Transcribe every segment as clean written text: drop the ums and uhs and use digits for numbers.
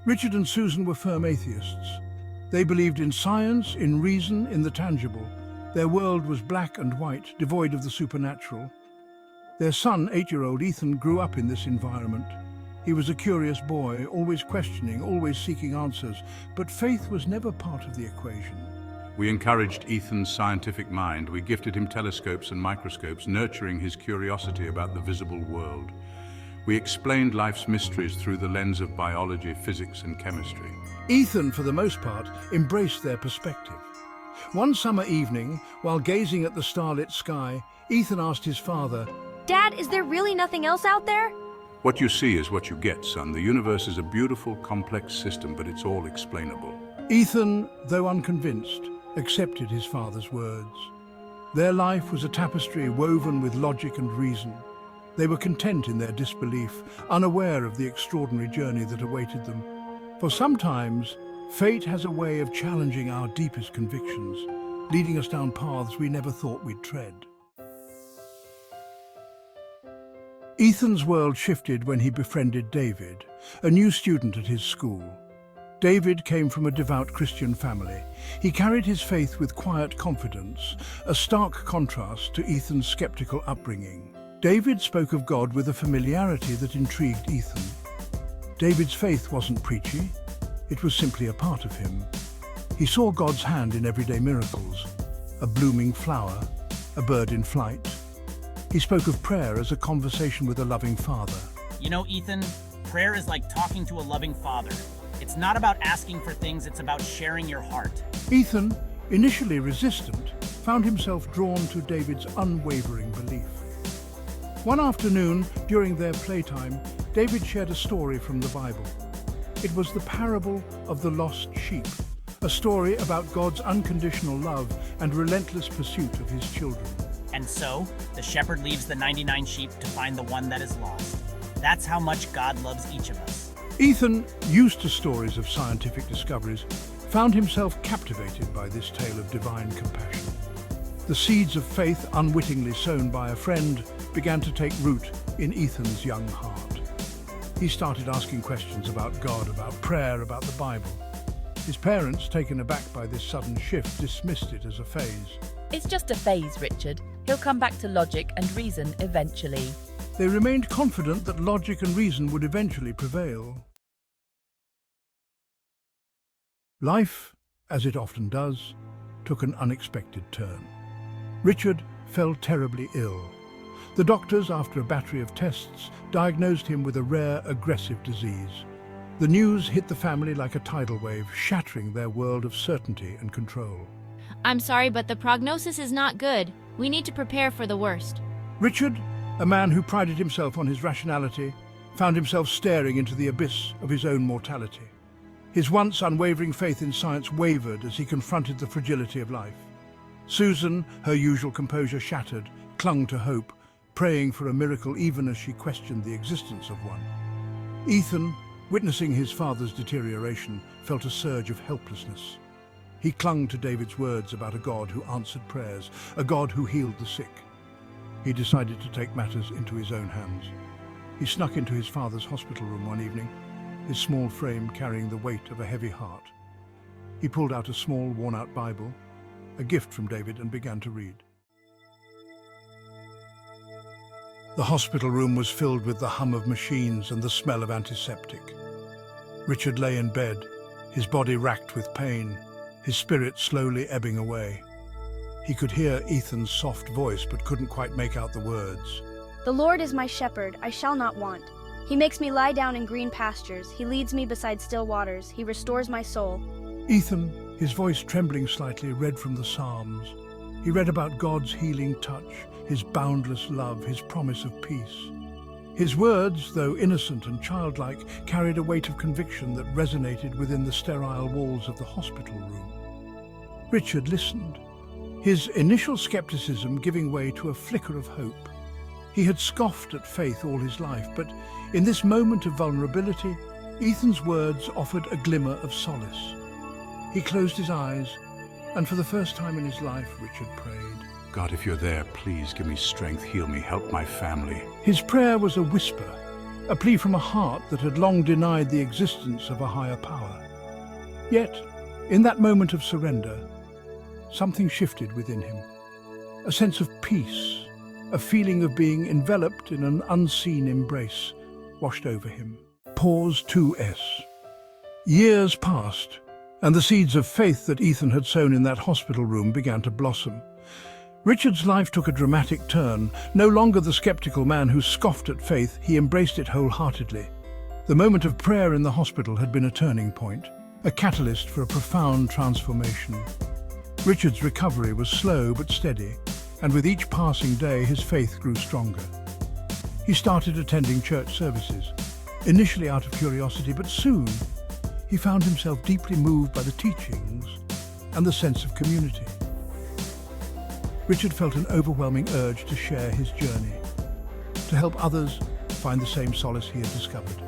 Richard and Susan were firm atheists. They believed in science, in reason, in the tangible. Their world was black and white, devoid of the supernatural. Their son, 8-year-old Ethan, grew up in this environment. He was a curious boy, always questioning, always seeking answers, but faith was never part of the equation. We encouraged Ethan's scientific mind. We gifted him telescopes and microscopes, nurturing his curiosity about the visible world. We explained life's mysteries through the lens of biology, physics, and chemistry. Ethan, for the most part, embraced their perspective. One summer evening, while gazing at the starlit sky, Ethan asked his father, "Dad, is there really nothing else out there?" What you see is what you get, son. The universe is a beautiful, complex system, but it's all explainable. Ethan, though unconvinced, accepted his father's words. Their life was a tapestry woven with logic and reason. They were content in their disbelief, unaware of the extraordinary journey that awaited them. For sometimes, fate has a way of challenging our deepest convictions, leading us down paths we never thought we'd tread. Ethan's world shifted when he befriended David, a new student at his school. David came from a devout Christian family. He carried his faith with quiet confidence, a stark contrast to Ethan's skeptical upbringing. David spoke of God with a familiarity that intrigued Ethan. David's faith wasn't preachy, it was simply a part of him. He saw God's hand in everyday miracles, a blooming flower, a bird in flight. He spoke of prayer as a conversation with a loving father. You know, Ethan, prayer is like talking to a loving father. It's not about asking for things, it's about sharing your heart. Ethan, initially resistant, found himself drawn to David's unwavering belief. One afternoon, during their playtime, David shared a story from the Bible. It was the parable of the lost sheep, a story about God's unconditional love and relentless pursuit of his children. And so, the shepherd leaves the 99 sheep to find the one that is lost. That's how much God loves each of us. Ethan, used to stories of scientific discoveries, found himself captivated by this tale of divine compassion. The seeds of faith, unwittingly sown by a friend, began to take root in Ethan's young heart. He started asking questions about God, about prayer, about the Bible. His parents, taken aback by this sudden shift, dismissed it as a phase. It's just a phase, Richard. He'll come back to logic and reason eventually. They remained confident that logic and reason would eventually prevail. Life, as it often does, took an unexpected turn. Richard fell terribly ill. The doctors, after a battery of tests, diagnosed him with a rare, aggressive disease. The news hit the family like a tidal wave, shattering their world of certainty and control. "I'm sorry, but the prognosis is not good. We need to prepare for the worst." Richard, a man who prided himself on his rationality, found himself staring into the abyss of his own mortality. His once unwavering faith in science wavered as he confronted the fragility of life. Susan, her usual composure shattered, clung to hope, praying for a miracle even as she questioned the existence of one. Ethan, witnessing his father's deterioration, felt a surge of helplessness. He clung to David's words about a God who answered prayers, a God who healed the sick. He decided to take matters into his own hands. He snuck into his father's hospital room one evening, his small frame carrying the weight of a heavy heart. He pulled out a small, worn-out Bible, a gift from David, and began to read. The hospital room was filled with the hum of machines and the smell of antiseptic. Richard lay in bed, his body racked with pain, his spirit slowly ebbing away. He could hear Ethan's soft voice but couldn't quite make out the words. "The Lord is my shepherd, I shall not want. He makes me lie down in green pastures. He leads me beside still waters. He restores my soul." Ethan, his voice trembling slightly, read from the Psalms. He read about God's healing touch, his boundless love, his promise of peace. His words, though innocent and childlike, carried a weight of conviction that resonated within the sterile walls of the hospital room. Richard listened, his initial skepticism giving way to a flicker of hope. He had scoffed at faith all his life, but in this moment of vulnerability, Ethan's words offered a glimmer of solace. He closed his eyes, and for the first time in his life, Richard prayed. God, if you're there, please give me strength, heal me, help my family. His prayer was a whisper, a plea from a heart that had long denied the existence of a higher power. Yet, in that moment of surrender, something shifted within him. A sense of peace, a feeling of being enveloped in an unseen embrace, washed over him. Pause 2S. Years passed, and the seeds of faith that Ethan had sown in that hospital room began to blossom. Richard's life took a dramatic turn. No longer the skeptical man who scoffed at faith, he embraced it wholeheartedly. The moment of prayer in the hospital had been a turning point, a catalyst for a profound transformation. Richard's recovery was slow but steady, and with each passing day his faith grew stronger. He started attending church services, initially out of curiosity, but soon he found himself deeply moved by the teachings and the sense of community. Richard felt an overwhelming urge to share his journey, to help others find the same solace he had discovered.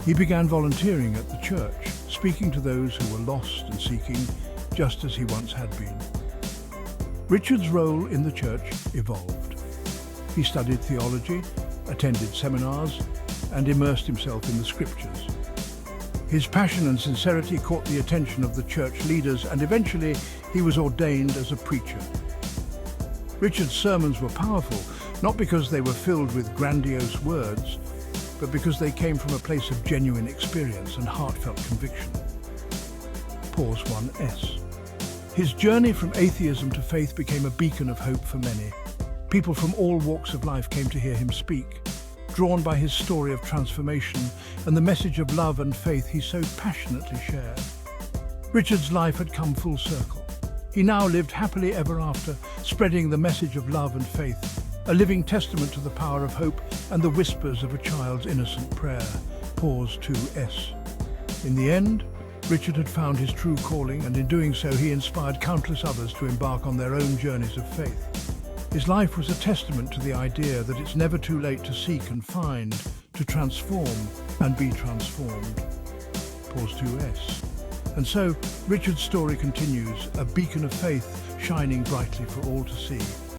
He began volunteering at the church, speaking to those who were lost and seeking, just as he once had been. Richard's role in the church evolved. He studied theology, attended seminars, and immersed himself in the scriptures. His passion and sincerity caught the attention of the church leaders, and eventually he was ordained as a preacher. Richard's sermons were powerful, not because they were filled with grandiose words, but because they came from a place of genuine experience and heartfelt conviction. Pause 1S. His journey from atheism to faith became a beacon of hope for many. People from all walks of life came to hear him speak, drawn by his story of transformation and the message of love and faith he so passionately shared. Richard's life had come full circle. He now lived happily ever after, spreading the message of love and faith, a living testament to the power of hope and the whispers of a child's innocent prayer. Pause 2S. In the end, Richard had found his true calling, and in doing so he inspired countless others to embark on their own journeys of faith. His life was a testament to the idea that it's never too late to seek and find, to transform and be transformed. Pause 2S. And so, Richard's story continues, a beacon of faith shining brightly for all to see.